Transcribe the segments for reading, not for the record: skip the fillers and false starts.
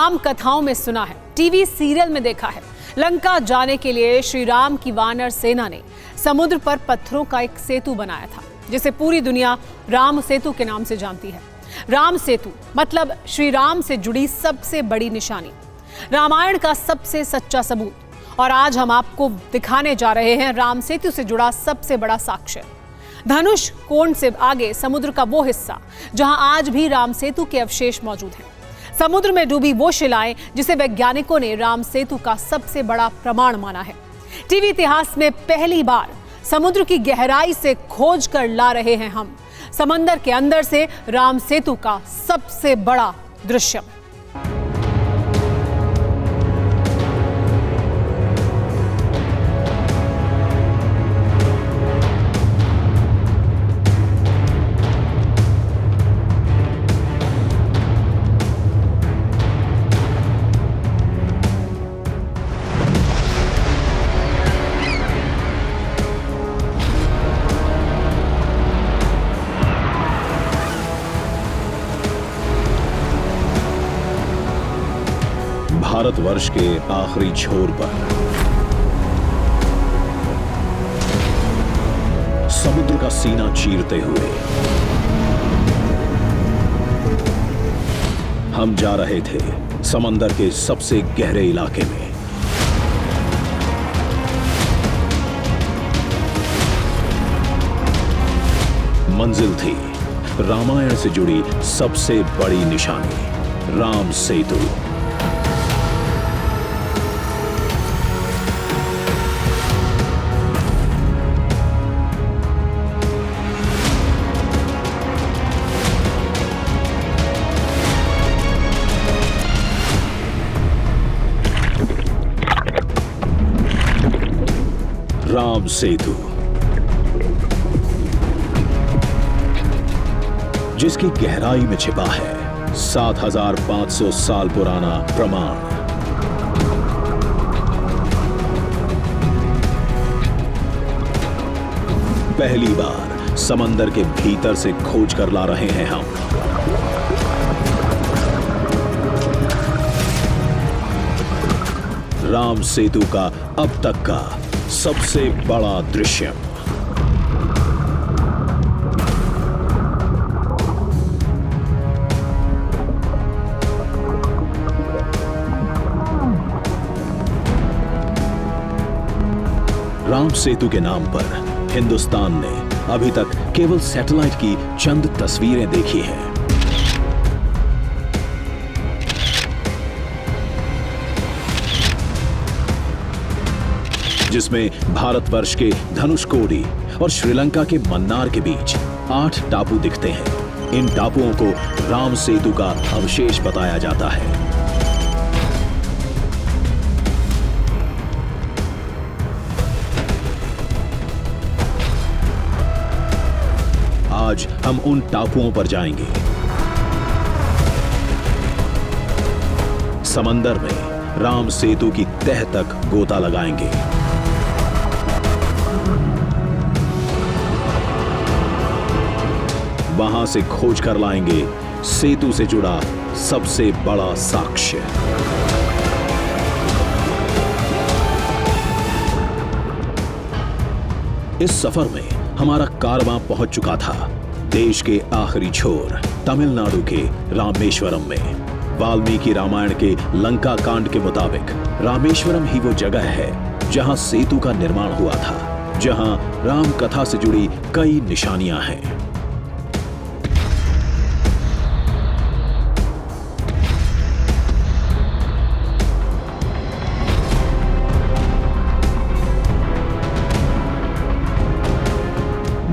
राम कथाओं में सुना है, टीवी सीरियल में देखा है। लंका जाने के लिए श्री राम की वानर सेना ने समुद्र पर पत्थरों का एक सेतु बनाया था, जिसे पूरी दुनिया राम सेतु के नाम से जानती है। राम सेतु मतलब श्री राम से जुड़ी सबसे बड़ी निशानी, रामायण का सबसे सच्चा सबूत। और आज हम आपको दिखाने जा रहे हैं राम सेतु से जुड़ा सबसे बड़ा साक्ष्य, धनुष कोण से आगे समुद्र का वो हिस्सा जहां आज भी राम सेतु के अवशेष मौजूद हैं। समुद्र में डूबी वो शिलाएं जिसे वैज्ञानिकों ने राम सेतु का सबसे बड़ा प्रमाण माना है। टीवी इतिहास में पहली बार समुद्र की गहराई से खोज कर ला रहे हैं हम समंदर के अंदर से राम सेतु का सबसे बड़ा दृश्य। भारतवर्ष के आखिरी छोर पर समुद्र का सीना चीरते हुए हम जा रहे थे समंदर के सबसे गहरे इलाके में। मंजिल थी रामायण से जुड़ी सबसे बड़ी निशानी, राम सेतु। राम सेतु, जिसकी गहराई में छिपा है 7500 साल पुराना प्रमाण। पहली बार समंदर के भीतर से खोज कर ला रहे हैं हम। राम सेतु का अब तक का सबसे बड़ा दृश्य। राम सेतु के नाम पर हिंदुस्तान ने अभी तक केवल सैटेलाइट की चंद तस्वीरें देखी हैं। जिसमें भारतवर्ष के धनुषकोडी और श्रीलंका के मन्नार के बीच 8 टापू दिखते हैं। इन टापुओं को राम सेतु का अवशेष बताया जाता है। आज हम उन टापुओं पर जाएंगे। समंदर में राम सेतु की तह तक गोता लगाएंगे। वहां से खोज कर लाएंगे सेतु से जुड़ा सबसे बड़ा साक्ष्य। इस सफर में हमारा कारवां पहुंच चुका था देश के आखिरी छोर तमिलनाडु के रामेश्वरम में। वाल्मीकि रामायण के लंका कांड के मुताबिक रामेश्वरम ही वो जगह है जहां सेतु का निर्माण हुआ था, जहां राम कथा से जुड़ी कई निशानियां हैं।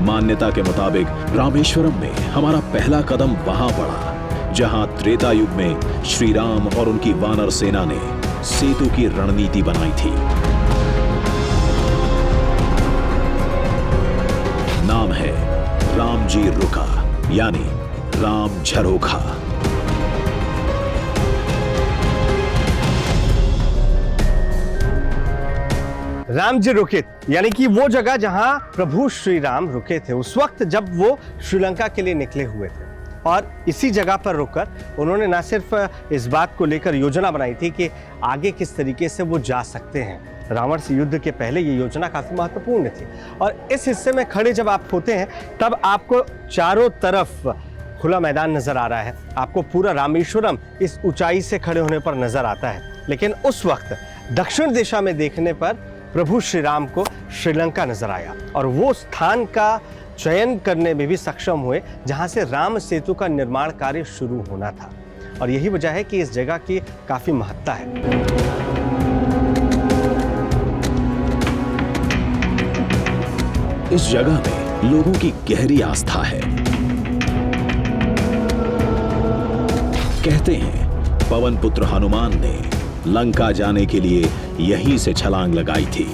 मान्यता के मुताबिक रामेश्वरम में हमारा पहला कदम वहां पड़ा जहां त्रेता युग में श्री राम और उनकी वानर सेना ने सेतु की रणनीति बनाई थी। नाम है राम जी रुका, यानी राम झरोखा। राम जी रुके यानी कि वो जगह जहां प्रभु श्री राम रुके थे उस वक्त जब वो श्रीलंका के लिए निकले हुए थे। और इसी जगह पर रुककर उन्होंने न सिर्फ इस बात को लेकर योजना बनाई थी कि आगे किस तरीके से वो जा सकते हैं। रावण से युद्ध के पहले ये योजना काफ़ी महत्वपूर्ण थी। और इस हिस्से में खड़े जब आप होते हैं तब आपको चारों तरफ खुला मैदान नजर आ रहा है, आपको पूरा रामेश्वरम इस ऊंचाई से खड़े होने पर नजर आता है। लेकिन उस वक्त दक्षिण दिशा में देखने पर प्रभु श्री राम को श्रीलंका नजर आया और वो स्थान का चयन करने में भी सक्षम हुए जहां से राम सेतु का निर्माण कार्य शुरू होना था। और यही वजह है कि इस जगह की काफी महत्ता है। इस जगह में लोगों की गहरी आस्था है। कहते हैं पवन पुत्र हनुमान ने लंका जाने के लिए यहीं से छलांग लगाई थी।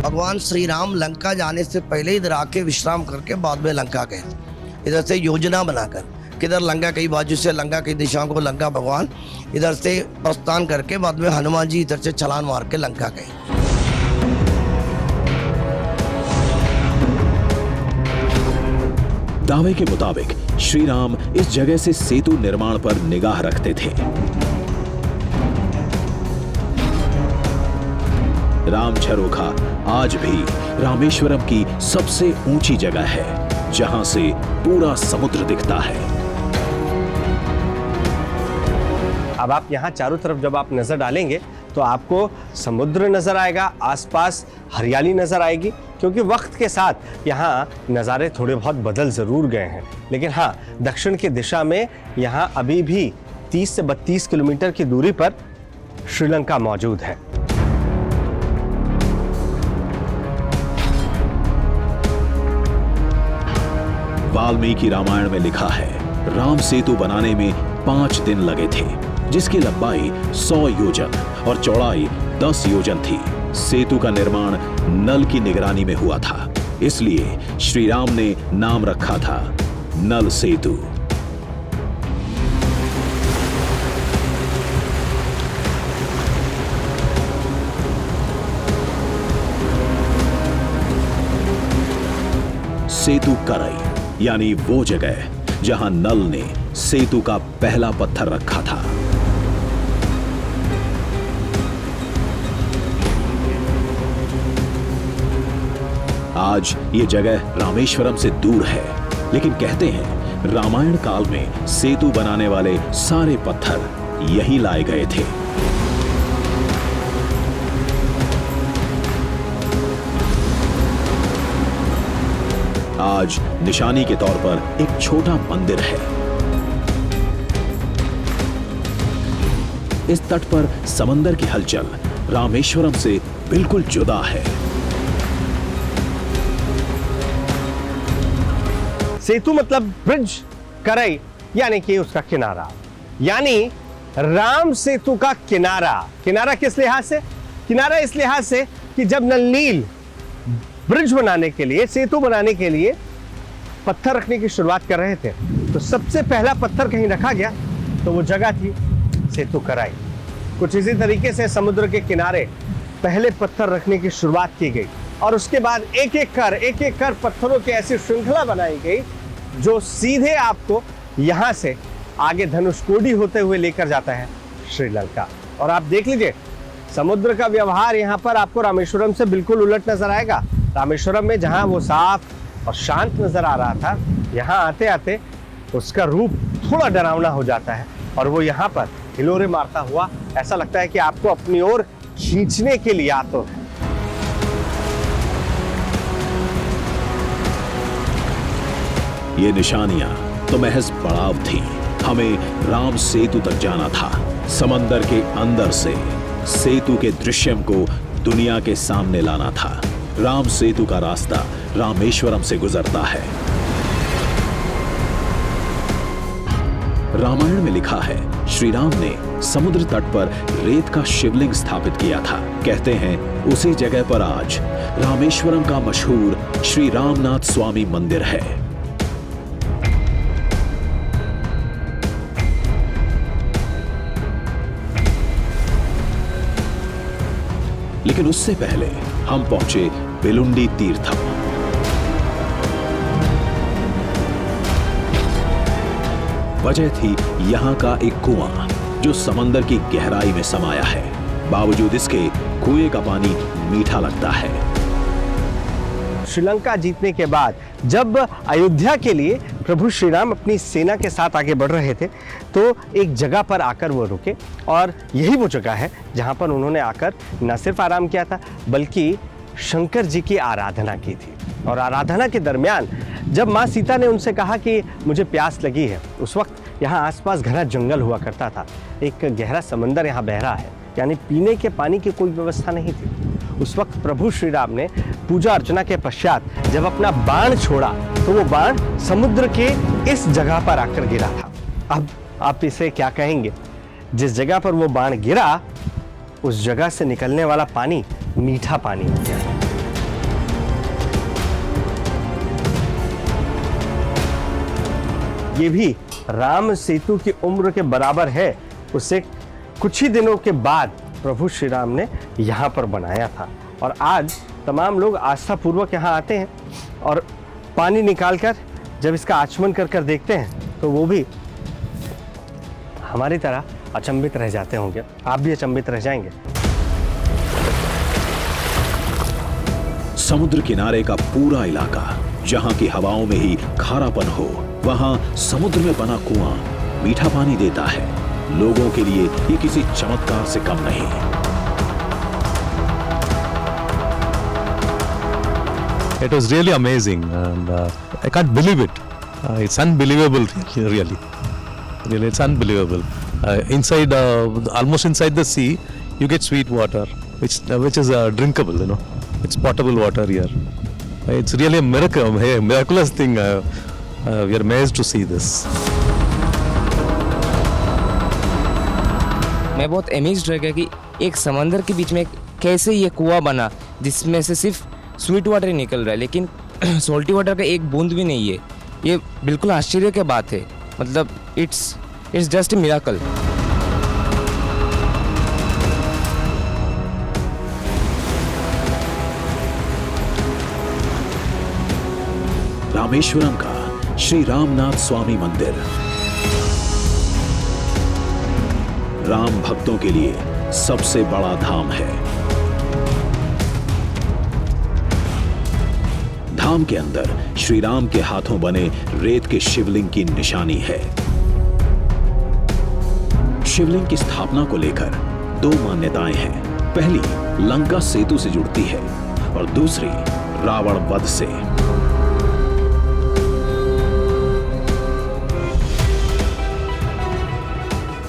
भगवान श्री राम लंका जाने से पहले इधर आके विश्राम करके बाद में लंका गए, इधर से योजना बनाकर किधर लंका कई बाजू से लंका कई दिशाओं को लंका भगवान इधर से प्रस्थान करके बाद में हनुमान जी इधर से छलांग मार के लंका गए। दावे के मुताबिक श्री राम इस जगह से सेतु निर्माण पर निगाह रखते थे। राम झरोखा आज भी रामेश्वरम की सबसे ऊंची जगह है जहां से पूरा समुद्र दिखता है। अब आप यहाँ चारों तरफ जब आप नजर डालेंगे तो आपको समुद्र नजर आएगा, आसपास हरियाली नजर आएगी, क्योंकि वक्त के साथ यहाँ नज़ारे थोड़े बहुत बदल ज़रूर गए हैं। लेकिन हाँ, दक्षिण की दिशा में यहाँ अभी भी 30 से 32 किलोमीटर की दूरी पर श्रीलंका मौजूद है। वाल्मीकि रामायण में लिखा है राम सेतु बनाने में 5 दिन लगे थे, जिसकी लंबाई 100 योजन और चौड़ाई 10 योजन थी। सेतु का निर्माण नल की निगरानी में हुआ था, इसलिए श्री राम ने नाम रखा था नल सेतु। सेतु करई यानी वो जगह जहां नल ने सेतु का पहला पत्थर रखा था। आज ये जगह रामेश्वरम से दूर है, लेकिन कहते हैं रामायण काल में सेतु बनाने वाले सारे पत्थर यहीं लाए गए थे। आज निशानी के तौर पर एक छोटा मंदिर है। इस तट पर समंदर की हलचल रामेश्वरम से बिल्कुल जुदा है। सेतु मतलब ब्रिज, करई यानी कि उसका किनारा, यानी राम सेतु का किनारा। किनारा किस लिहाज से? किनारा इस लिहाज से कि जब नल नील ब्रिज बनाने के लिए, सेतु बनाने के लिए पत्थर रखने की शुरुआत कर रहे थे, तो सबसे पहला पत्थर कहीं रखा गया तो वो जगह थी सेतु कराई। कुछ इसी तरीके से समुद्र के किनारे पहले पत्थर रखने की शुरुआत की गई और उसके बाद एक एक कर पत्थरों की ऐसी श्रृंखला बनाई गई जो सीधे आपको यहां से आगे धनुषकोडी होते हुए लेकर जाता है श्रीलंका। और आप देख लीजिए, समुद्र का व्यवहार यहाँ पर आपको रामेश्वरम से बिल्कुल उलट नजर आएगा। रामेश्वरम में जहां वो साफ और शांत नजर आ रहा था, यहाँ आते आते उसका रूप थोड़ा डरावना हो जाता है और वो यहाँ पर हिलोरे मारता हुआ ऐसा लगता है कि आपको अपनी ओर खींचने के लिए आतुर है। ये निशानियां तो महज पड़ाव थी। हमें राम सेतु तक जाना था। समंदर के अंदर से सेतु के दृश्यम को दुनिया के सामने लाना था। राम सेतु का रास्ता रामेश्वरम से गुजरता है। रामायण में लिखा है श्री राम ने समुद्र तट पर रेत का शिवलिंग स्थापित किया था। कहते हैं उसी जगह पर आज रामेश्वरम का मशहूर श्री रामनाथ स्वामी मंदिर है। लेकिन उससे पहले हम पहुंचे बेलुंडी तीर्थम। वजह थी यहाँ का एक कुआं जो समंदर की गहराई में समाया है। बावजूद इसके कुएं का पानी मीठा लगता है। श्रीलंका जीतने के बाद जब अयोध्या के लिए प्रभु श्री राम अपनी सेना के साथ आगे बढ़ रहे थे तो एक जगह पर आकर वो रुके और यही वो जगह है जहां पर उन्होंने आकर न सिर्फ आराम किया था बल्कि शंकर जी की आराधना की थी। और आराधना के दरमियान जब माँ सीता ने उनसे कहा कि मुझे प्यास लगी है, उस वक्त यहाँ आसपास घना जंगल हुआ करता था, एक गहरा समंदर यहाँ बह रहा है, यानी पीने के पानी की कोई व्यवस्था नहीं थी। उस वक्त प्रभु श्री राम ने पूजा अर्चना के पश्चात जब अपना बाण छोड़ा तो वो बाण समुद्र के इस जगह पर आकर गिरा था। अब आप इसे क्या कहेंगे? जिस जगह पर वो बाण गिरा उस जगह से निकलने वाला पानी मीठा पानी हो गया। ये भी राम सेतु की उम्र के बराबर है। उससे कुछ ही दिनों के बाद प्रभु श्री राम ने यहाँ पर बनाया था और आज तमाम लोग आस्था पूर्वक यहाँ आते हैं और पानी निकालकर जब इसका आचमन कर कर देखते हैं तो वो भी हमारी तरह अचंभित रह जाते होंगे। आप भी अचंभित रह जाएंगे। समुद्र किनारे का पूरा इलाका जहां की हवाओं में ही खारापन हो, वहां समुद्र में बना कुआं मीठा पानी देता है। लोगों के लिए ये किसी चमत्कार से कम नहीं। It was really amazing and I can't believe it. It's unbelievable, really. Really, it's unbelievable. Inside, almost inside the sea, you get sweet water, which is drinkable. You know, it's potable water here. It's really a miracle, a miraculous thing. We are amazed to see this. मैं बहुत amazed रह गया कि एक समंदर के बीच में कैसे ये कुआं बना जिसमें से सिर्फ स्वीट वाटर ही निकल रहा है, लेकिन सॉल्टी वाटर का एक बूंद भी नहीं है। ये बिल्कुल आश्चर्य की बात है। मतलब it's just a miracle. Rameswaram का श्री रामनाथ स्वामी मंदिर राम भक्तों के लिए सबसे बड़ा धाम है। धाम के अंदर श्री राम के हाथों बने रेत के शिवलिंग की निशानी है। शिवलिंग की स्थापना को लेकर दो मान्यताएं हैं। पहली लंका सेतु से जुड़ती है और दूसरी रावण वध से।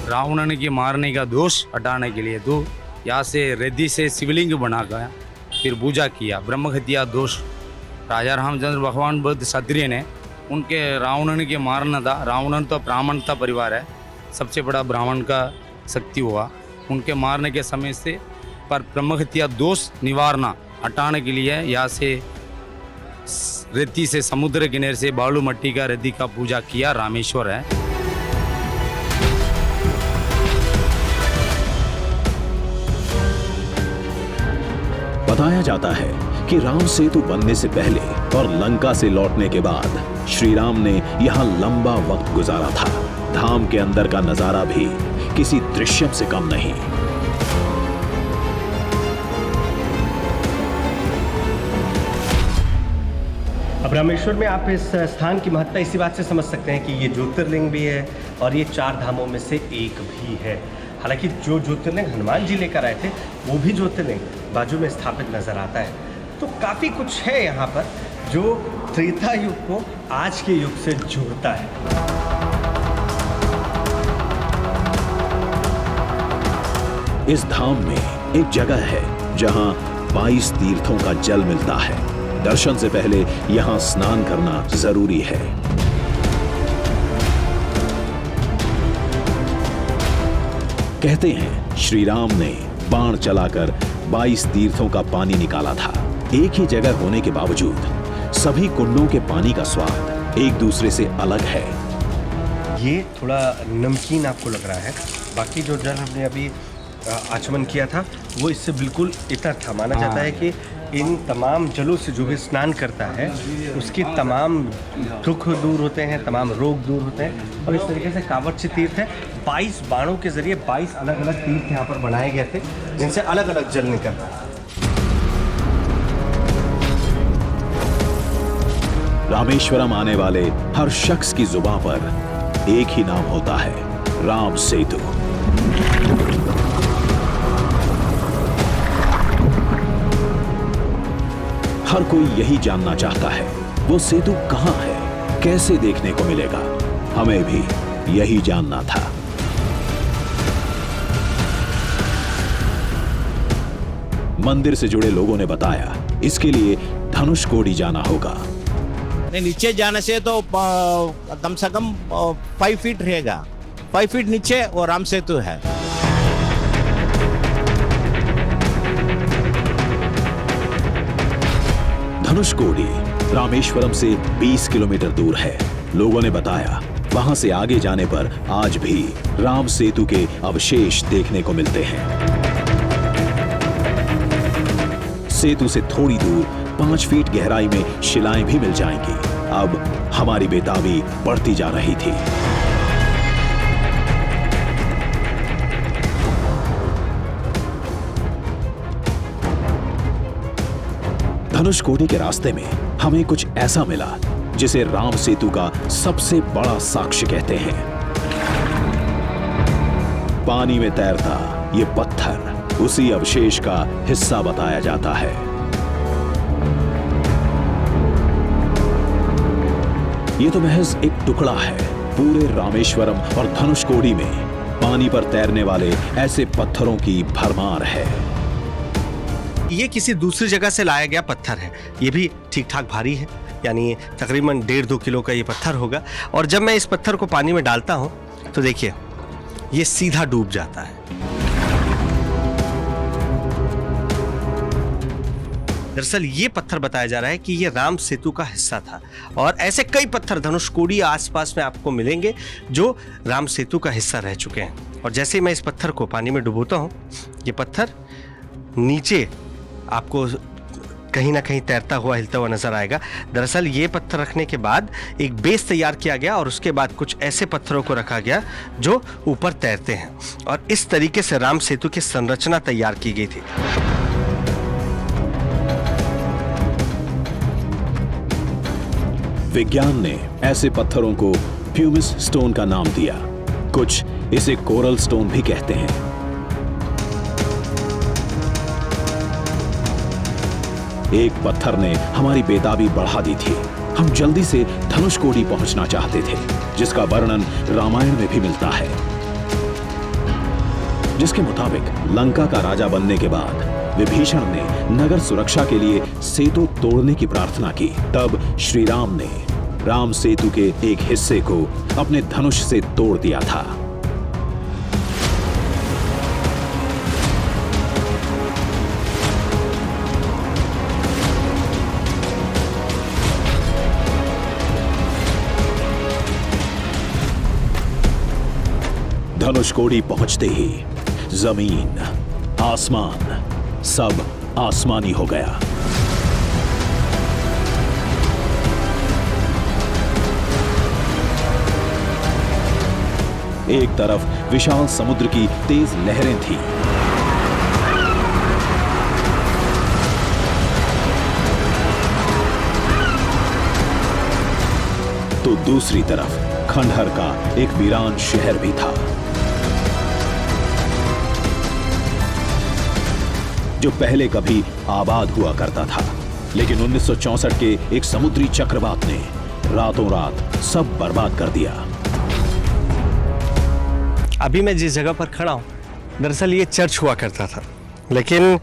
रावण के मारने का दोष हटाने के लिए तो यहाँ से रेती से शिवलिंग बना गया, फिर पूजा किया। ब्रह्महत्या दोष राजा रामचंद्र भगवान बुद्ध क्षत्रिय ने उनके रावण के मारना था। रावण तो ब्राह्मण था परिवार है, सबसे बड़ा ब्राह्मण का शक्ति हुआ उनके मारने के समय से। पर ब्रह्महत्या दोष निवारना हटाने के लिए यहाँ से रेती से समुद्र किनारे से बालू मट्टी का रेती का पूजा किया। रामेश्वर है। बताया जाता है कि राम सेतु बनने से पहले और लंका से लौटने के बाद श्री राम ने यहाँ लंबा वक्त गुजारा था। धाम के अंदर का नजारा भी किसी दृश्यम से कम नहीं। अब रामेश्वर में आप इस स्थान की महत्ता इसी बात से समझ सकते हैं कि ये ज्योतिर्लिंग भी है और ये 4 धामों में से एक भी है। हालांकि जो ज्योतिर्लिंग हनुमान जी लेकर आए थे वो भी ज्योतिर्लिंग बाजू में स्थापित नजर आता है। तो काफ़ी कुछ है यहाँ पर जो त्रेता युग को आज के युग से जोड़ता है। इस धाम में एक जगह है जहां 22 तीर्थों का जल मिलता है। दर्शन से पहले यहां स्नान करना जरूरी है। कहते हैं श्री राम ने बाण चलाकर 22 तीर्थों का पानी निकाला था। एक ही जगह होने के बावजूद सभी कुंडों के पानी का स्वाद एक दूसरे से अलग है। ये थोड़ा नमकीन आपको लग रहा है, बाकी जो जल हमने अभी आचमन किया था वो इससे बिल्कुल इतर था। माना जाता है कि इन तमाम जलों से जो भी स्नान करता है उसके तमाम दुख दूर होते हैं, तमाम रोग दूर होते हैं। और इस तरीके से कावड़ची तीर्थ है, 22 बाणों के जरिए 22 अलग अलग तीर्थ यहाँ पर बनाए गए थे जिनसे अलग अलग जल निकलता है। रामेश्वरम आने वाले हर शख्स की जुबान पर एक ही नाम होता है, राम सेतु। हर कोई यही जानना चाहता है, वो सेतु कहां है, कैसे देखने को मिलेगा। हमें भी यही जानना था। मंदिर से जुड़े लोगों ने बताया, इसके लिए धनुषकोडी जाना होगा। नीचे जाने से तो कम से कम 5 फीट रहेगा। 5 फीट नीचे वो राम सेतु है। धनुषकोडी रामेश्वरम से 20 किलोमीटर दूर है। लोगों ने बताया, वहां से आगे जाने पर आज भी राम सेतु के अवशेष देखने को मिलते हैं। सेतु से थोड़ी दूर 5 फीट गहराई में शिलाएं भी मिल जाएंगी। अब हमारी बेताबी बढ़ती जा रही थी। धनुषकोडी के रास्ते में हमें कुछ ऐसा मिला जिसे राम सेतु का सबसे बड़ा साक्ष्य कहते हैं। पानी में तैरता ये पत्थर उसी अवशेष का हिस्सा बताया जाता है। ये तो महज एक टुकड़ा है। पूरे रामेश्वरम और धनुषकोडी में पानी पर तैरने वाले ऐसे पत्थरों की भरमार है। ये किसी दूसरी जगह से लाया गया पत्थर है। ये भी ठीक ठाक भारी है, यानी तकरीबन 1.5-2 किलो का ये पत्थर होगा। और जब मैं इस पत्थर को पानी में डालता हूं तो देखिए ये सीधा डूब जाता है। दरअसल ये पत्थर बताया जा रहा है कि ये राम सेतु का हिस्सा था। और ऐसे कई पत्थर धनुषकोडी आसपास में आपको मिलेंगे जो राम सेतु का हिस्सा रह चुके हैं। और जैसे मैं इस पत्थर को पानी में डुबोता हूं, ये पत्थर नीचे आपको कहीं ना कहीं तैरता हुआ, हिलता हुआ नजर आएगा। दरअसल ये पत्थर रखने के बाद एक बेस तैयार किया गया और उसके बाद कुछ ऐसे पत्थरों को रखा गया जो ऊपर तैरते हैं। और इस तरीके से राम सेतु की संरचना तैयार की गई थी। विज्ञान ने ऐसे पत्थरों को प्यूमिस स्टोन का नाम दिया। कुछ इसे कोरल स्टोन भी कहते हैं। एक पत्थर ने हमारी बेताबी बढ़ा दी थी। हम जल्दी से धनुषकोडी पहुंचना चाहते थे, जिसका वर्णन रामायण में भी मिलता है। जिसके मुताबिक लंका का राजा बनने के बाद विभीषण ने नगर सुरक्षा के लिए सेतु तोड़ने की प्रार्थना की। तब श्री राम ने राम सेतु के एक हिस्से को अपने धनुष से तोड़ दिया था। धनुषकोडी पहुंचते ही जमीन, आसमान सब आसमानी हो गया। एक तरफ विशाल समुद्र की तेज लहरें थीं, तो दूसरी तरफ खंडहर का एक वीरान शहर भी था, जो पहले कभी आबाद हुआ करता था। लेकिन 1964 के एक समुद्री चक्रवात ने रातों रात सब बर्बाद कर दिया। अभी मैं जिस जगह पर खड़ा हूं, दरअसल ये चर्च हुआ करता था। लेकिन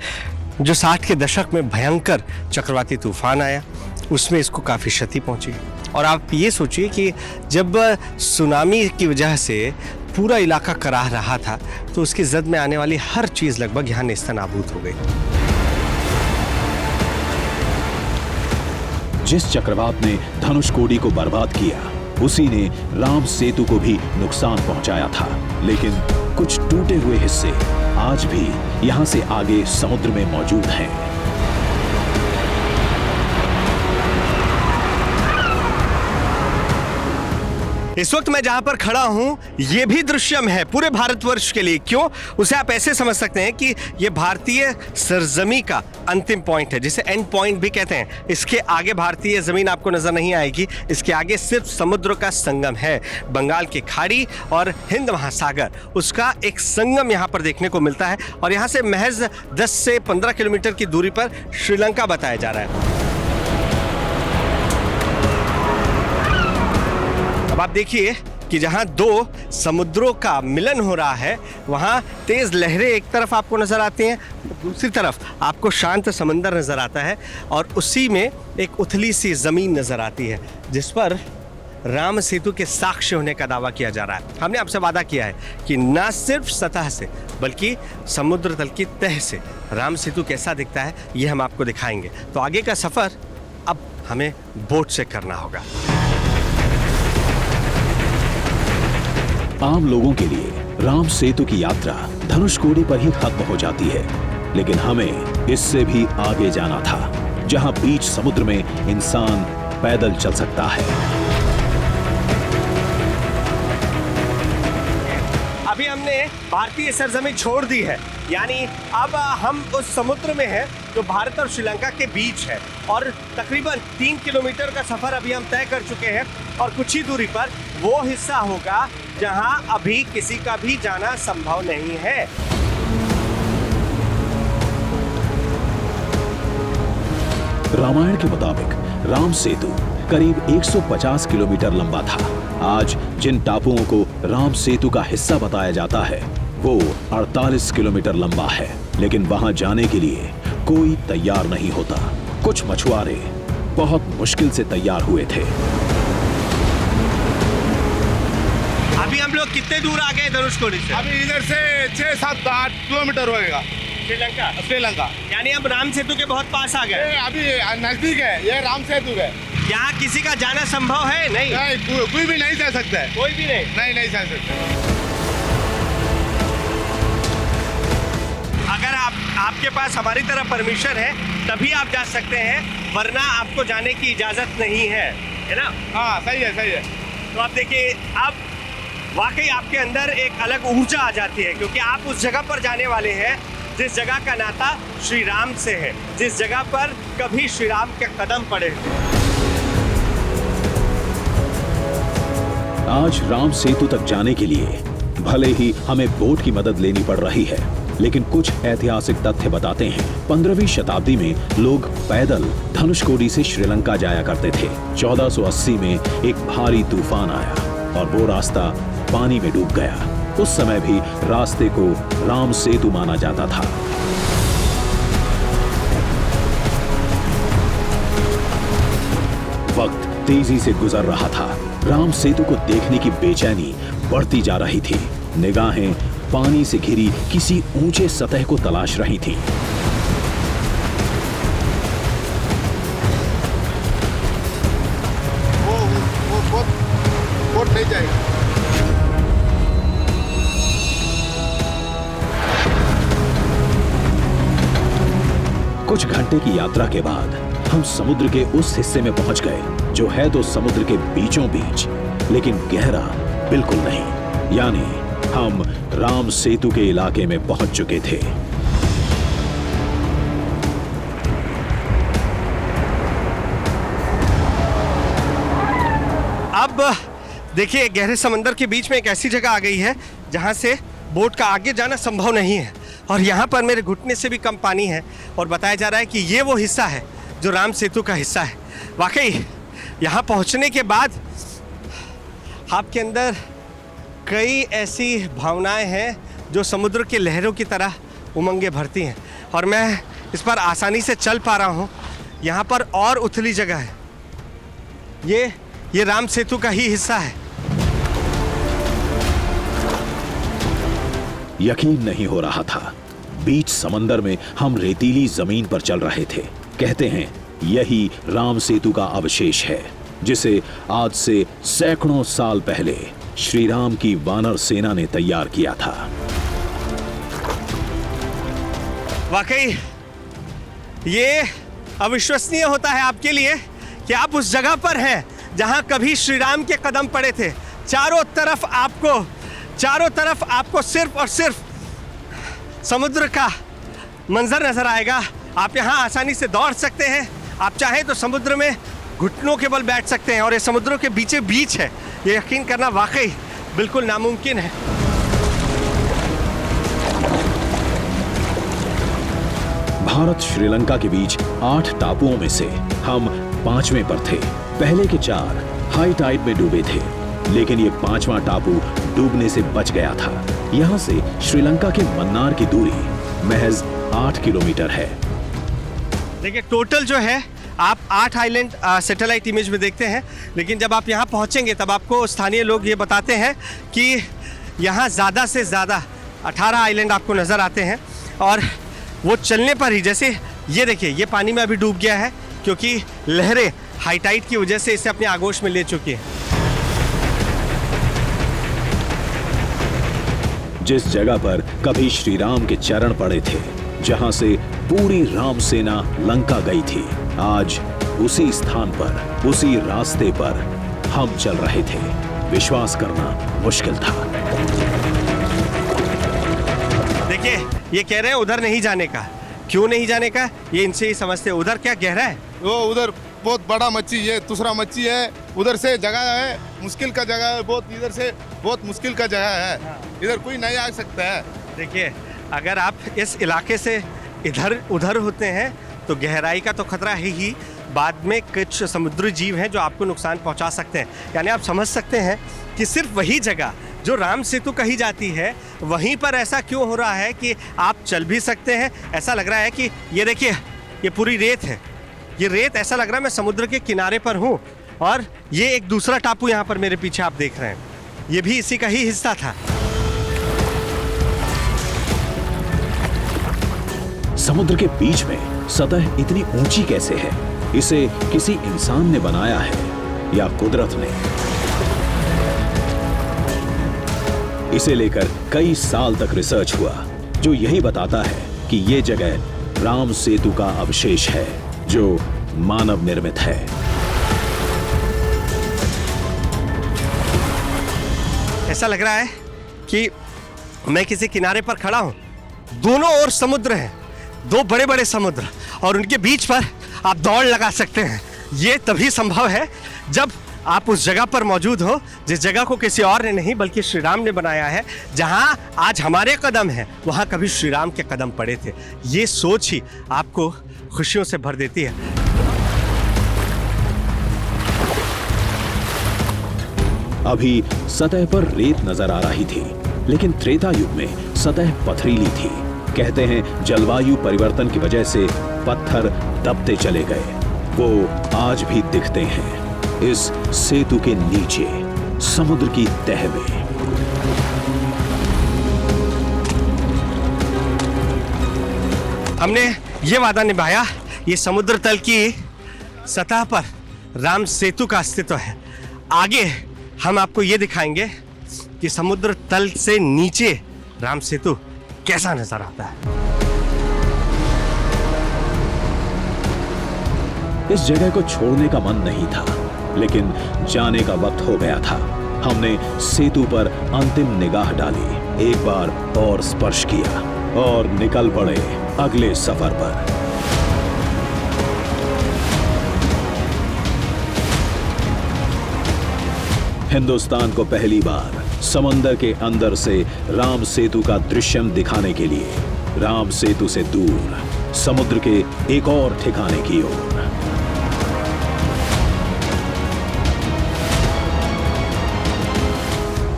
जो 60 के दशक में भयंकर चक्रवाती तूफान आया, उसमें इसको काफ़ी क्षति पहुंची। और आप ये सोचिए कि जब सुनामी की वजह से पूरा इलाका कराह रहा था, तो उसकी जद में आने वाली हर चीज़ लगभग यहाँ नेस्तनाबूद हो गई। जिस चक्रवात ने धनुषकोडी को बर्बाद किया, उसी ने राम सेतु को भी नुकसान पहुंचाया था। लेकिन कुछ टूटे हुए हिस्से आज भी यहां से आगे समुद्र में मौजूद हैं। इस वक्त मैं जहां पर खड़ा हूं ये भी दृश्यम है पूरे भारतवर्ष के लिए। क्यों? उसे आप ऐसे समझ सकते हैं कि ये भारतीय सरजमी का अंतिम पॉइंट है, जिसे एंड पॉइंट भी कहते हैं। इसके आगे भारतीय जमीन आपको नजर नहीं आएगी, इसके आगे सिर्फ समुद्र का संगम है। बंगाल की खाड़ी और हिंद महासागर, उसका एक संगम यहाँ पर देखने को मिलता है। और यहाँ से महज 10 से 15 किलोमीटर की दूरी पर श्रीलंका बताया जा रहा है। अब आप देखिए कि जहां दो समुद्रों का मिलन हो रहा है, वहां तेज लहरें एक तरफ आपको नजर आती हैं, दूसरी तरफ आपको शांत समंदर नजर आता है और उसी में एक उथली सी जमीन नजर आती है जिस पर राम सेतु के साक्ष्य होने का दावा किया जा रहा है। हमने आपसे वादा किया है कि न सिर्फ सतह से बल्कि समुद्र तल की तह से राम सेतु कैसा दिखता है ये हम आपको दिखाएंगे। तो आगे का सफर अब हमें बोट से करना होगा। आम लोगों के लिए राम सेतु की यात्रा धनुषकोडी पर ही खत्म हो जाती है, लेकिन हमें इससे भी आगे जाना था, जहां बीच समुद्र में इंसान पैदल चल सकता है। अभी हमने भारतीय सरजमीन छोड़ दी है, यानी अब हम उस समुद्र में हैं जो भारत और श्रीलंका के बीच है और तकरीबन 3 किलोमीटर का सफर अभी हम तय कर चुके हैं और कुछ ही दूरी पर वो हिस्सा होगा जहां अभी किसी का भी जाना संभव नहीं है। रामायण के मुताबिक राम सेतु करीब 150 किलोमीटर लंबा था। आज जिन टापुओं को राम सेतु का हिस्सा बताया जाता है वो 48 किलोमीटर लंबा है, लेकिन वहां जाने के लिए कोई तैयार नहीं होता। कुछ मछुआरे बहुत मुश्किल से तैयार हुए थे। अभी हम लोग कितने दूर आ गए धनुषकोडी से? अभी इधर से 6-7-8 किलोमीटर होएगा श्रीलंका, यानी अब राम सेतु के बहुत पास आ गए। अभी नजदीक है, ये राम सेतु है। यहाँ किसी का जाना संभव है? नहीं, कोई भी नहीं जा सकता है। कोई भी नहीं नहीं जा सकता। अगर आपके पास हमारी तरह परमिशन है तभी आप जा सकते हैं, वरना आपको जाने की इजाजत नहीं है ना? हाँ, सही है। तो आप देखिए, अब वाकई आपके अंदर एक अलग ऊर्जा आ जाती है, क्योंकि आप उस जगह पर जाने वाले हैं जिस जगह का नाता श्री राम से है, जिस जगह पर कभी श्री राम के कदम पड़े थे। आज राम सेतु तक जाने के लिए भले ही हमें बोट की मदद लेनी पड़ रही है, लेकिन कुछ ऐतिहासिक तथ्य बताते हैं। 15वीं शताब्दी में लोग पैदल धनुषकोडी से श्रीलंका जाया करते थे। 1480 में एक भारी तूफान आया और वो रास्ता पानी में डूब गया। उस समय भी रास्ते को राम सेतु माना जाता था। वक्त तेजी से गुजर रहा था। राम सेतु को देखने की बेचैनी बढ़ती जा रही थी। निगाहें पानी से घिरी किसी ऊंचे सतह को तलाश रही थी। वो बोट नहीं जाएगा। कुछ घंटे की यात्रा के बाद हम समुद्र के उस हिस्से में पहुंच गए जो है तो समुद्र के बीचों बीच, लेकिन गहरा बिल्कुल नहीं। यानी हम राम सेतु के इलाके में पहुंच चुके थे। अब देखिए, गहरे समंदर के बीच में एक ऐसी जगह आ गई है जहां से बोट का आगे जाना संभव नहीं है और यहाँ पर मेरे घुटने से भी कम पानी है और बताया जा रहा है कि ये वो हिस्सा है जो राम सेतु का हिस्सा है। वाकई यहाँ पहुँचने के बाद आपके अंदर कई ऐसी भावनाएं हैं जो समुद्र की लहरों की तरह उमंगे भरती हैं और मैं इस पर आसानी से चल पा रहा हूँ। यहाँ पर और उथली जगह है, ये राम सेतु का ही हिस्सा है। यकीन नहीं हो रहा था। बीच समंदर में हम रेतीली जमीन पर चल रहे थे। कहते हैं यही राम सेतु का अवशेष है जिसे आज से सैकड़ों साल पहले श्री राम की वानर सेना ने तैयार किया था। वाकई ये अविश्वसनीय होता है आपके लिए कि आप उस जगह पर हैं जहां कभी श्री राम के कदम पड़े थे। चारों तरफ आपको सिर्फ और सिर्फ समुद्र का मंजर नजर आएगा। आप यहाँ आसानी से दौड़ सकते हैं, आप चाहें तो समुद्र में घुटनों के बल बैठ सकते हैं और ये समुद्रों के बीचे बीच है। ये यकीन करना वाकई बिल्कुल नामुमकिन है। भारत श्रीलंका के बीच 8 टापुओं में से हम 5वें पर थे। पहले के 4 हाई टाइड में डूबे थे, लेकिन ये 5वां टापू डूबने से बच गया था। यहाँ से श्रीलंका के मन्नार की दूरी महज 8 किलोमीटर है। देखिए टोटल जो है आप 8 आइलैंड सैटेलाइट इमेज में देखते हैं, लेकिन जब आप यहाँ पहुँचेंगे तब आपको स्थानीय लोग ये बताते हैं कि यहाँ ज़्यादा से ज़्यादा 18 आइलैंड आपको नज़र आते हैं। और वो चलने पर ही, जैसे ये देखिए, ये पानी में अभी डूब गया है क्योंकि लहरें हाई टाइड की वजह से इसे अपने आगोश में ले चुकी हैं। जिस जगह पर कभी श्री राम के चरण पड़े थे, जहां से पूरी राम सेना लंका गई थी, आज उसी स्थान पर, उसी रास्ते पर हम चल रहे थे। विश्वास करना मुश्किल था। देखिए ये कह रहे हैं उधर नहीं जाने का। क्यों नहीं जाने का, ये इनसे ही समझते हैं। उधर क्या गहरा है? वो उधर बहुत बड़ा मच्छी, ये दूसरा मच्छी है। उधर से जगह है, मुश्किल का जगह है बहुत। इधर से बहुत मुश्किल का जगह है, इधर कोई नहीं आ सकता है। देखिए अगर आप इस इलाके से इधर उधर होते हैं तो गहराई का तो खतरा है ही, बाद में कुछ समुद्री जीव हैं जो आपको नुकसान पहुंचा सकते हैं। यानी आप समझ सकते हैं कि सिर्फ वही जगह जो राम सेतु कही जाती है, वहीं पर ऐसा क्यों हो रहा है कि आप चल भी सकते हैं। ऐसा लग रहा है कि ये देखिए, ये पूरी रेत है। ये रेत, ऐसा लग रहा है मैं समुद्र के किनारे पर हूँ। और ये एक दूसरा टापू यहाँ पर मेरे पीछे आप देख रहे हैं, ये भी इसी का ही हिस्सा था। समुद्र के बीच में सतह इतनी ऊंची कैसे है? इसे किसी इंसान ने बनाया है या कुदरत ने? इसे लेकर कई साल तक रिसर्च हुआ, जो यही बताता है कि ये जगह राम सेतु का अवशेष है, जो मानव निर्मित है। ऐसा लग रहा है कि मैं किसी किनारे पर खड़ा हूं, दोनों ओर समुद्र है, 2 बड़े बड़े समुद्र, और उनके बीच पर आप दौड़ लगा सकते हैं। ये तभी संभव है जब आप उस जगह पर मौजूद हो जिस जगह को किसी और ने नहीं बल्कि श्री राम ने बनाया है। जहां आज हमारे कदम हैं, वहां कभी श्री राम के कदम पड़े थे। ये सोच ही आपको खुशियों से भर देती है। अभी सतह पर रेत नजर आ रही थी, लेकिन त्रेता युग में सतह पथरीली थी। कहते हैं जलवायु परिवर्तन की वजह से पत्थर दबते चले गए। वो आज भी दिखते हैं इस सेतु के नीचे, समुद्र की तह में। हमने ये वादा निभाया, ये समुद्र तल की सतह पर राम सेतु का अस्तित्व है। आगे हम आपको ये दिखाएंगे कि समुद्र तल से नीचे राम सेतु कैसा नजर आता है। इस जगह को छोड़ने का मन नहीं था, लेकिन जाने का वक्त हो गया था। हमने सेतु पर अंतिम निगाह डाली, एक बार और स्पर्श किया और निकल पड़े अगले सफर पर। हिंदुस्तान को पहली बार समंदर के अंदर से राम सेतु का दृश्यम दिखाने के लिए राम सेतु से दूर समुद्र के एक और ठिकाने की ओर।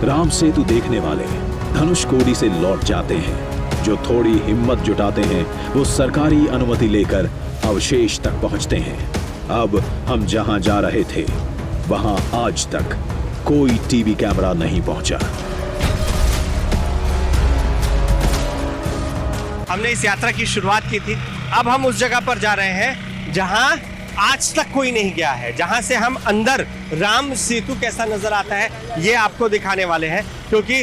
राम सेतु देखने वाले धनुषकोडी से लौट जाते हैं। जो थोड़ी हिम्मत जुटाते हैं वो सरकारी अनुमति लेकर अवशेष तक पहुंचते हैं। अब हम जहां जा रहे थे वहां आज तक कोई टीवी कैमरा नहीं पहुंचा। हमने इस यात्रा की शुरुआत की थी, अब हम उस जगह पर जा रहे हैं जहां आज तक कोई नहीं गया है, जहां से हम अंदर राम सेतु कैसा नजर आता है ये आपको दिखाने वाले हैं। क्योंकि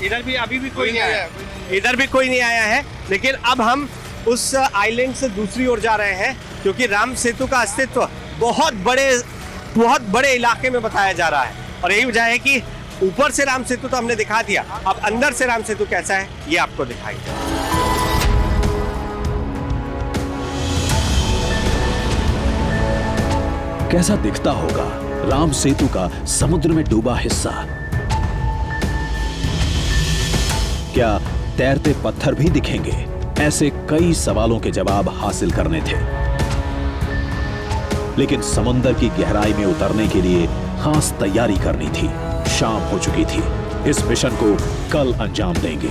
इधर भी अभी भी कोई नहीं आया, इधर भी कोई नहीं आया है, लेकिन अब हम उस आइलैंड से दूसरी ओर जा रहे हैं, क्योंकि राम सेतु का अस्तित्व बहुत बड़े इलाके में बताया जा रहा है। और यही वजह है कि ऊपर से राम सेतु तो हमने दिखा दिया, अब अंदर से राम सेतु कैसा है ये आपको दिखाएंगे। कैसा दिखता होगा राम सेतु का समुद्र में डूबा हिस्सा? क्या तैरते पत्थर भी दिखेंगे? ऐसे कई सवालों के जवाब हासिल करने थे, लेकिन समुद्र की गहराई में उतरने के लिए खास तैयारी करनी थी। शाम हो चुकी थी। इस मिशन को कल अंजाम देंगे।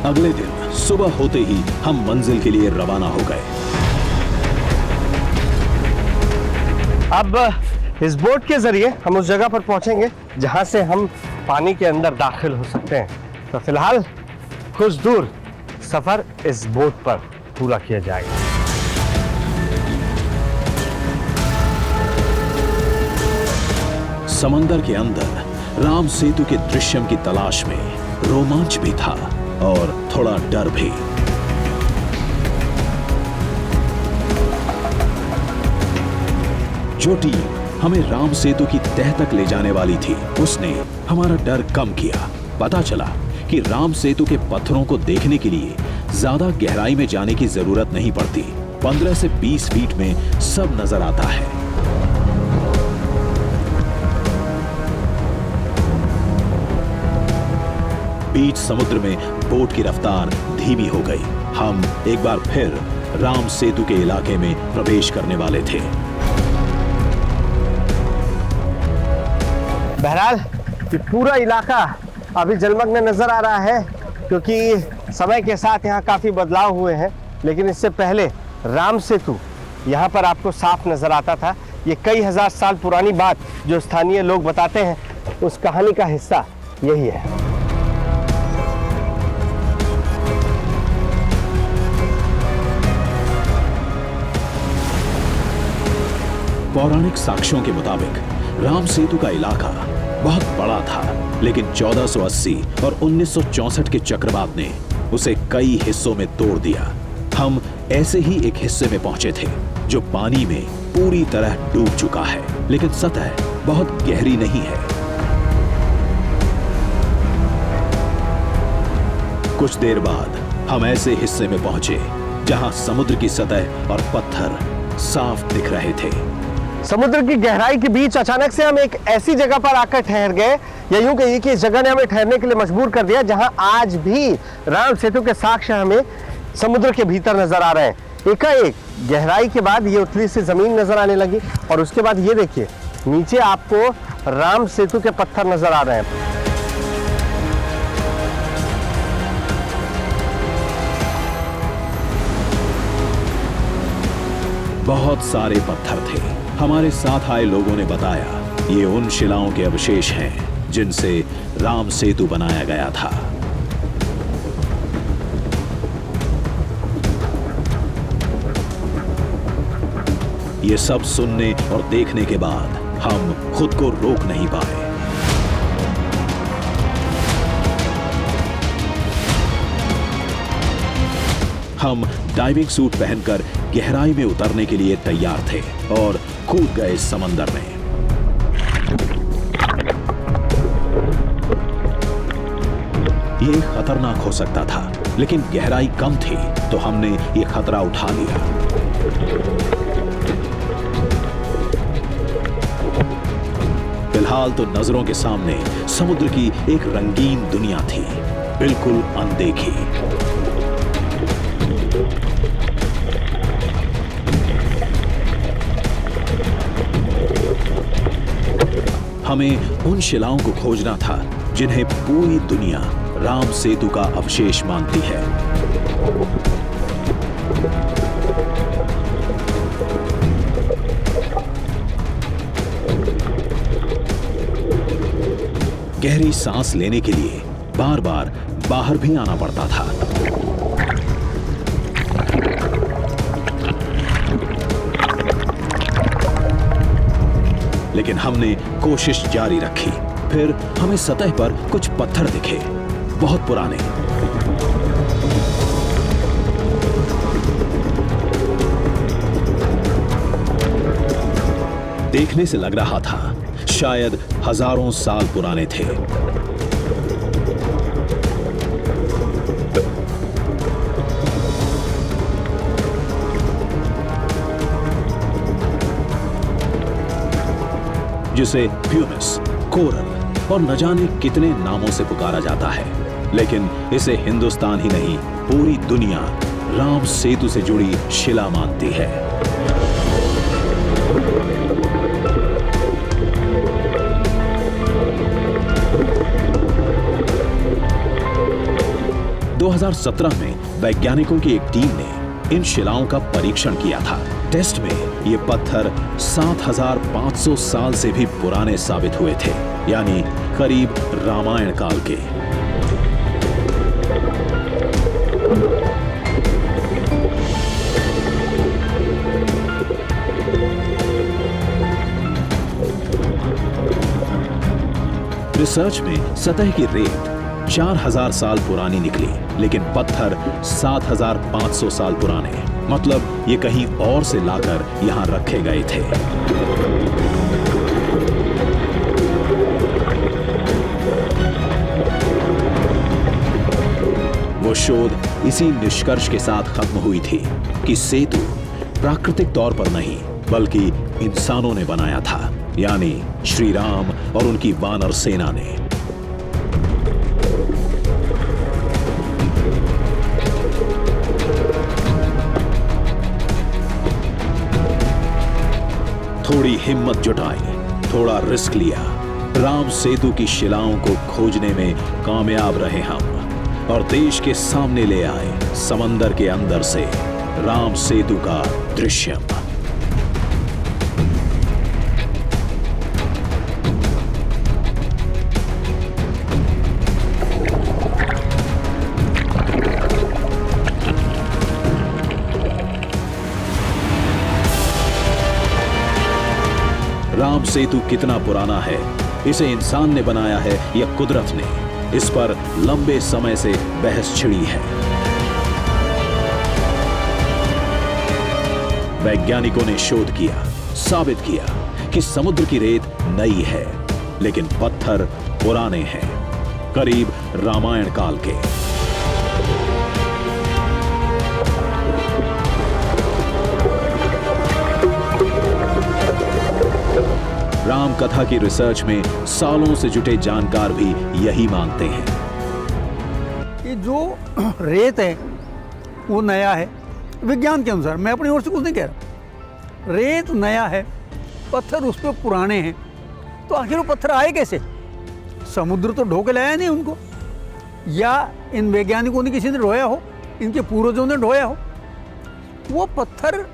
अगले दिन सुबह होते ही हम मंजिल के लिए रवाना हो गए। अब इस बोट के जरिए हम उस जगह पर पहुंचेंगे जहां से हम पानी के अंदर दाखिल हो सकते हैं। तो फिलहाल कुछ दूर सफर इस बोट पर पूरा किया जाएगा। समंदर के अंदर राम सेतु के दृश्यम की तलाश में रोमांच भी था और थोड़ा डर भी। जो टीम हमें राम सेतु की तह तक ले जाने वाली थी, उसने हमारा डर कम किया। पता चला कि राम सेतु के पत्थरों को देखने के लिए ज्यादा गहराई में जाने की जरूरत नहीं पड़ती। 15 से 20 फीट में सब नजर आता है। बीच समुद्र में बोट की रफ्तार धीमी हो गई। हम एक बार फिर राम सेतु के इलाके में प्रवेश करने वाले थे। बहरहाल ये पूरा इलाका अभी जलमग्न नजर आ रहा है, क्योंकि समय के साथ यहाँ काफी बदलाव हुए हैं। लेकिन इससे पहले राम सेतु यहाँ पर आपको साफ नजर आता था। ये कई हजार साल पुरानी बात जो स्थानीय लोग बताते हैं, उस कहानी का हिस्सा यही है। पौराणिक साक्ष्यों के मुताबिक राम सेतु का इलाका बहुत बड़ा था, लेकिन 1480 और 1964 के चक्रवात ने उसे कई हिस्सों में तोड़ दिया। हम ऐसे ही एक हिस्से में पहुंचे थे जो पानी में पूरी तरह डूब चुका है, लेकिन सतह बहुत गहरी नहीं है। कुछ देर बाद हम ऐसे हिस्से में पहुंचे जहां समुद्र की सतह और पत्थर साफ दिख रहे थे। समुद्र की गहराई के बीच अचानक से हम एक ऐसी जगह पर आकर ठहर गए, या यूं कहिए कि इस जगह ने हमें ठहरने के लिए मजबूर कर दिया, जहां आज भी राम सेतु के साक्ष्य हमें समुद्र के भीतर नजर आ रहे हैं। एकाएक गहराई के बाद ये उथली सी जमीन नजर आने लगी, और उसके बाद ये देखिए नीचे आपको राम सेतु के पत्थर नजर आ रहे हैं। बहुत सारे पत्थर थे। हमारे साथ आए लोगों ने बताया ये उन शिलाओं के अवशेष हैं जिनसे राम सेतु बनाया गया था। ये सब सुनने और देखने के बाद हम खुद को रोक नहीं पाए। हम डाइविंग सूट पहनकर गहराई में उतरने के लिए तैयार थे और कूद गए समंदर में। ये खतरनाक हो सकता था, लेकिन गहराई कम थी तो हमने ये खतरा उठा लिया। फिलहाल तो नजरों के सामने समुद्र की एक रंगीन दुनिया थी, बिल्कुल अनदेखी। हमें उन शिलाओं को खोजना था जिन्हें पूरी दुनिया राम सेतु का अवशेष मानती है। गहरी सांस लेने के लिए बार बार बाहर भी आना पड़ता था। लेकिन हमने कोशिश जारी रखी। फिर हमें सतह पर कुछ पत्थर दिखे, बहुत पुराने। देखने से लग रहा था शायद हजारों साल पुराने थे। जिसे प्यूमिस, कोरल और न जाने कितने नामों से पुकारा जाता है, लेकिन इसे हिंदुस्तान ही नहीं पूरी दुनिया राम सेतु से जुड़ी शिला मानती है। – 2017 में वैज्ञानिकों की एक टीम ने इन शिलाओं का परीक्षण किया था। टेस्ट में ये पत्थर 7500 साल से भी पुराने साबित हुए थे, यानी करीब रामायण काल के। रिसर्च में सतह की रेत 4000 साल पुरानी निकली, लेकिन पत्थर 7500 साल पुराने। मतलब ये कहीं और से लाकर यहां रखे गए थे। वो शोध इसी निष्कर्ष के साथ खत्म हुई थी कि सेतु प्राकृतिक तौर पर नहीं बल्कि इंसानों ने बनाया था, यानी श्री राम और उनकी वानर सेना ने। थोड़ी हिम्मत जुटाई, थोड़ा रिस्क लिया, राम सेतु की शिलाओं को खोजने में कामयाब रहे हम और देश के सामने ले आए समंदर के अंदर से राम सेतु का दृश्यम। राम सेतु कितना पुराना है, इसे इंसान ने बनाया है या कुदरत ने, इस पर लंबे समय से बहस छिड़ी है। वैज्ञानिकों ने शोध किया, साबित किया कि समुद्र की रेत नई है, लेकिन पत्थर पुराने हैं, करीब रामायण काल के। राम कथा की रिसर्च में सालों से जुटे जानकार भी यही मानते हैं कि जो रेत है वो नया है विज्ञान के अनुसार। मैं अपनी ओर से कुछ नहीं कह रहा। रेत नया है, पत्थर उस पर पुराने हैं, तो आखिर वो पत्थर आए कैसे? समुद्र तो ढो के लाया नहीं उनको, या इन वैज्ञानिकों ने किसी ने ढोया हो, इनके पूर्वजों ने ढोया हो। वो पत्थर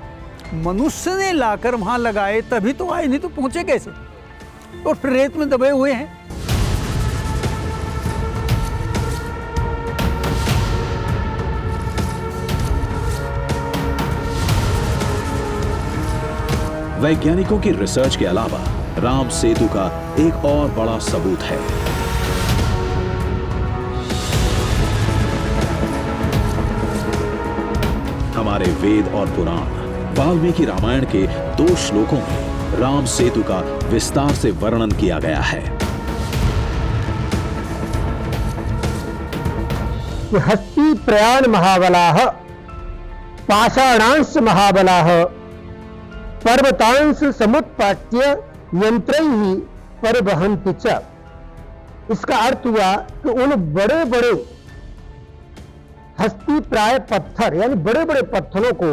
मनुष्य ने लाकर वहां लगाए तभी तो आए, नहीं तो पहुंचे कैसे? और फिर रेत में दबे हुए हैं। वैज्ञानिकों की रिसर्च के अलावा राम सेतु का एक और बड़ा सबूत है। हमारे वेद और पुराण वाल्मीकि रामायण के 2 श्लोकों में राम सेतु का विस्तार से वर्णन किया गया है। हस्ती प्रयाण महाबलाः पाषाणांश महाबलाः पर्वतांश समुत्पाट्य यंत्रैः परिवहन्ति च। इसका अर्थ हुआ कि उन बड़े बड़े हस्ती प्राय पत्थर यानी बड़े बड़े पत्थरों को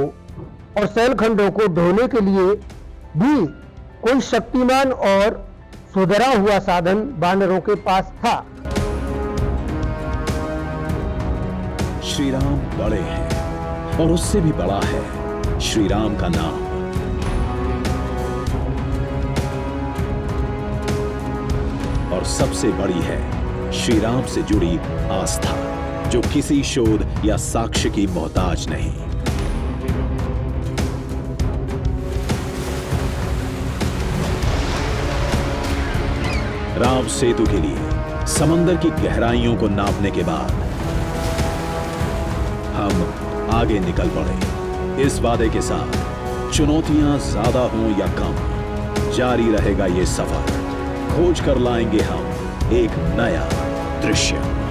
और शैलखंडों को ढोने के लिए भी कोई शक्तिमान और सुधरा हुआ साधन वानरों के पास था। श्री राम बड़े हैं और उससे भी बड़ा है श्री राम का नाम। और सबसे बड़ी है श्री राम से जुड़ी आस्था, जो किसी शोध या साक्ष्य की मोहताज नहीं। राम सेतु के लिए समंदर की गहराइयों को नापने के बाद हम आगे निकल पड़े इस वादे के साथ, चुनौतियां ज्यादा हों या कम, जारी रहेगा ये सफर। खोज कर लाएंगे हम एक नया दृश्य।